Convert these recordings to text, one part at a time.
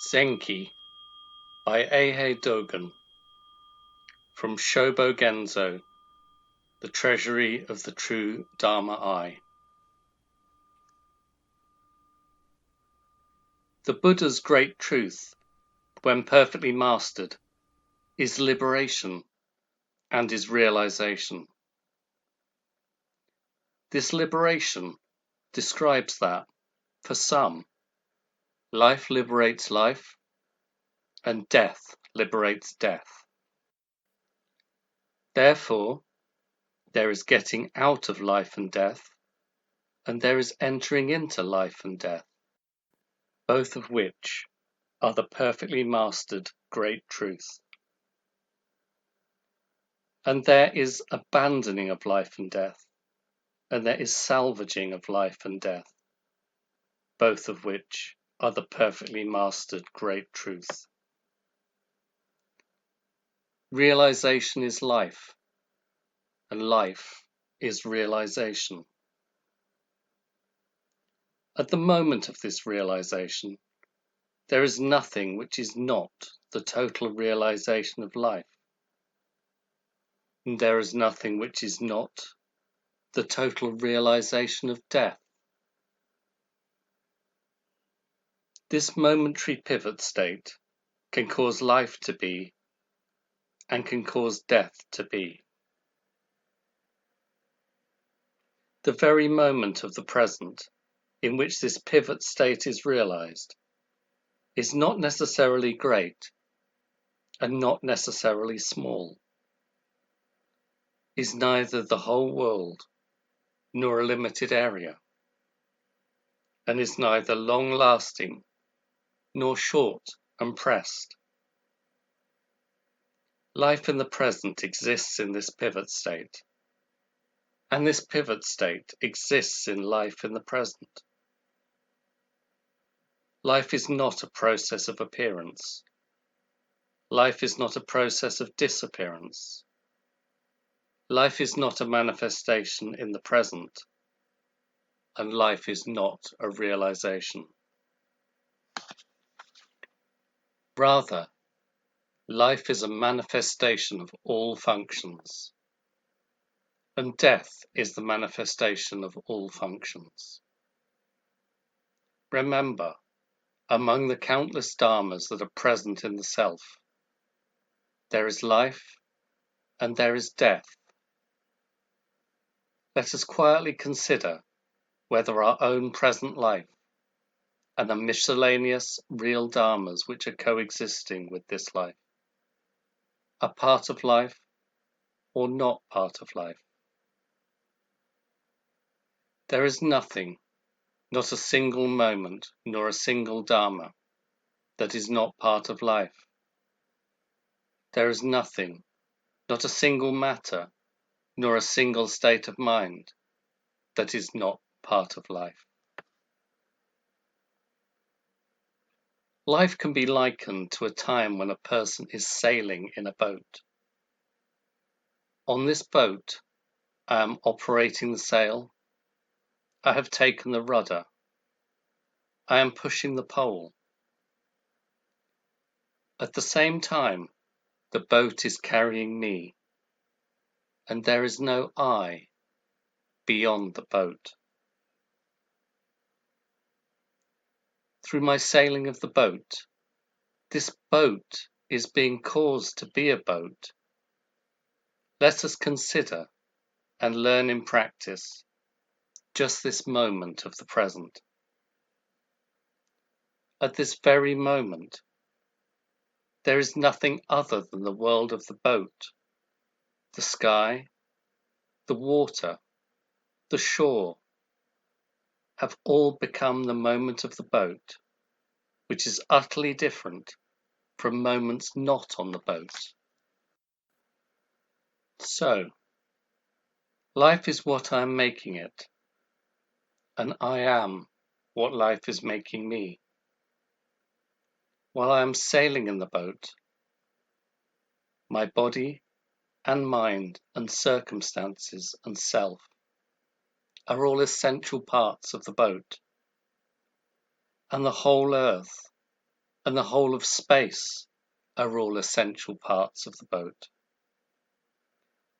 Zenki by Eihei Dogen from Shobogenzo, the treasury of the true Dharma Eye. The Buddha's great truth, when perfectly mastered, is liberation and is realization. This liberation describes that, for some, life liberates life and death liberates death. Therefore, there is getting out of life and death, and there is entering into life and death, both of which are the perfectly mastered great truth. And there is abandoning of life and death, and there is salvaging of life and death, both of which are the perfectly mastered great truth. Realization is life, and life is realization. At the moment of this realization, there is nothing which is not the total realization of life, and there is nothing which is not the total realization of death. This momentary pivot state can cause life to be and can cause death to be. The very moment of the present in which this pivot state is realized is not necessarily great and not necessarily small, is neither the whole world nor a limited area, and is neither long-lasting nor short and pressed. Life in the present exists in this pivot state, and this pivot state exists in life in the present. Life is not a process of appearance. Life is not a process of disappearance. Life is not a manifestation in the present, and life is not a realization. Rather, life is a manifestation of all functions, and death is the manifestation of all functions. Remember, among the countless dharmas that are present in the self, there is life and there is death. Let us quietly consider whether our own present life and the miscellaneous real dharmas which are coexisting with this life are part of life or not part of life. There is nothing, not a single moment nor a single dharma, that is not part of life. There is nothing, not a single matter nor a single state of mind, that is not part of life. Life can be likened to a time when a person is sailing in a boat. On this boat, I am operating the sail. I have taken the rudder. I am pushing the pole. At the same time, the boat is carrying me, and there is no I beyond the boat. Through my sailing of the boat, this boat is being caused to be a boat. Let us consider and learn in practice just this moment of the present. At this very moment, there is nothing other than the world of the boat, the sky, the water, the shore, have all become the moment of the boat, which is utterly different from moments not on the boat. So, life is what I am making it, and I am what life is making me. While I am sailing in the boat, my body and mind and circumstances and self are all essential parts of the boat, and the whole earth, and the whole of space are all essential parts of the boat.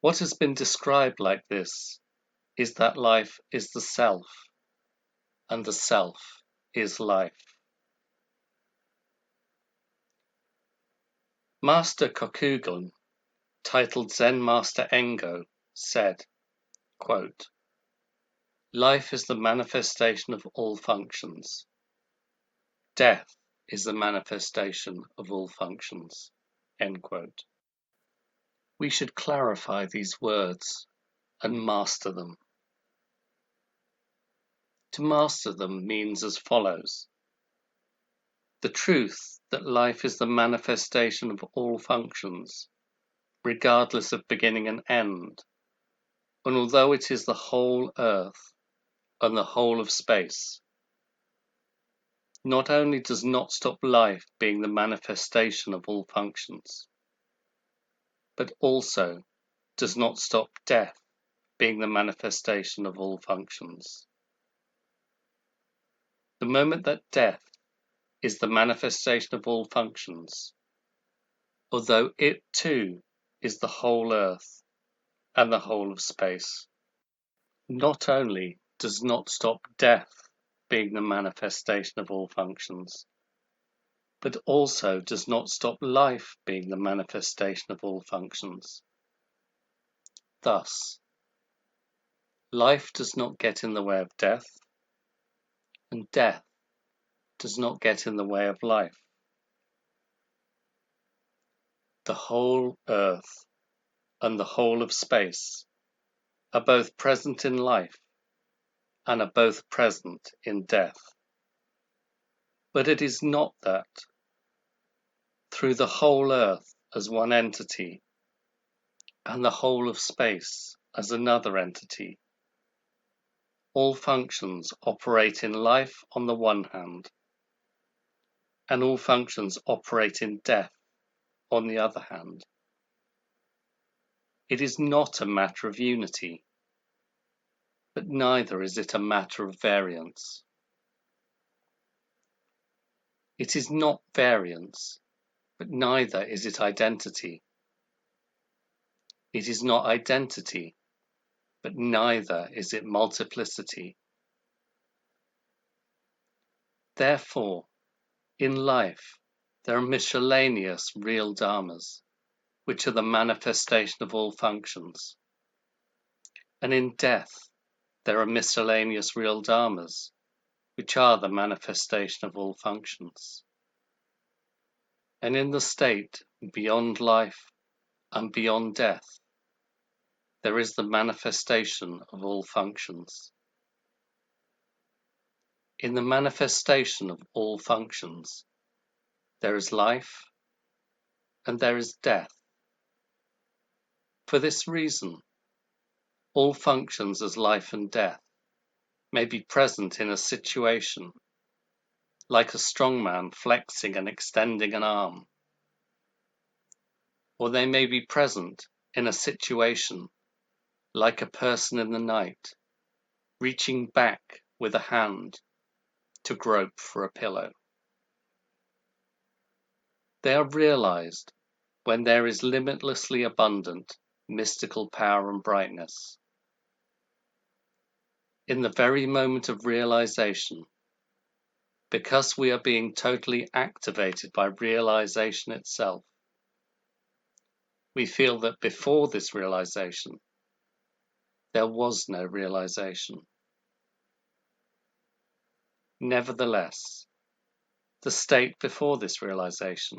What has been described like this is that life is the self, and the self is life. Master Kokugan, titled Zen Master Engo, said, quote, "Life is the manifestation of all functions. Death is the manifestation of all functions." End quote. We should clarify these words and master them. To master them means as follows. The truth that life is the manifestation of all functions, regardless of beginning and end, and although it is the whole earth and the whole of space, not only does not stop life being the manifestation of all functions, but also does not stop death being the manifestation of all functions. The moment that death is the manifestation of all functions, although it too is the whole earth and the whole of space, not only does not stop death being the manifestation of all functions, but also does not stop life being the manifestation of all functions. Thus, life does not get in the way of death, and death does not get in the way of life. The whole earth and the whole of space are both present in life and are both present in death. But it is not that, through the whole earth as one entity and the whole of space as another entity, all functions operate in life on the one hand, and all functions operate in death on the other hand. It is not a matter of unity, but neither is it a matter of variance. It is not variance, but neither is it identity. It is not identity, but neither is it multiplicity. Therefore, in life, there are miscellaneous real dharmas, which are the manifestation of all functions. And in death, there are miscellaneous real dharmas, which are the manifestation of all functions. And in the state beyond life and beyond death, there is the manifestation of all functions. In the manifestation of all functions, there is life and there is death. For this reason, all functions as life and death may be present in a situation, like a strong man flexing and extending an arm, or they may be present in a situation, like a person in the night, reaching back with a hand to grope for a pillow. They are realized when there is limitlessly abundant mystical power and brightness. In the very moment of realization, because we are being totally activated by realization itself, we feel that before this realization, there was no realization. Nevertheless, the state before this realization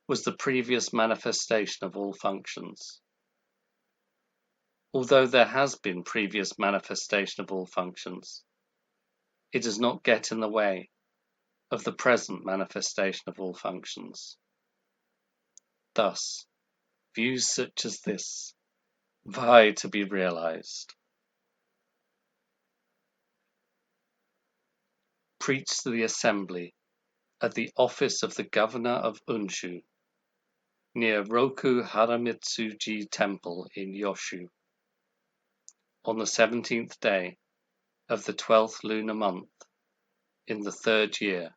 was the previous manifestation of all functions. Although there has been previous manifestation of all functions, it does not get in the way of the present manifestation of all functions. Thus, views such as this vie to be realized. Preach to the assembly at the office of the governor of Unshu, near Roku Haramitsuji Temple in Yoshu, on the 17th day of the 12th lunar month in the 3rd year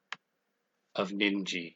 of Ninji.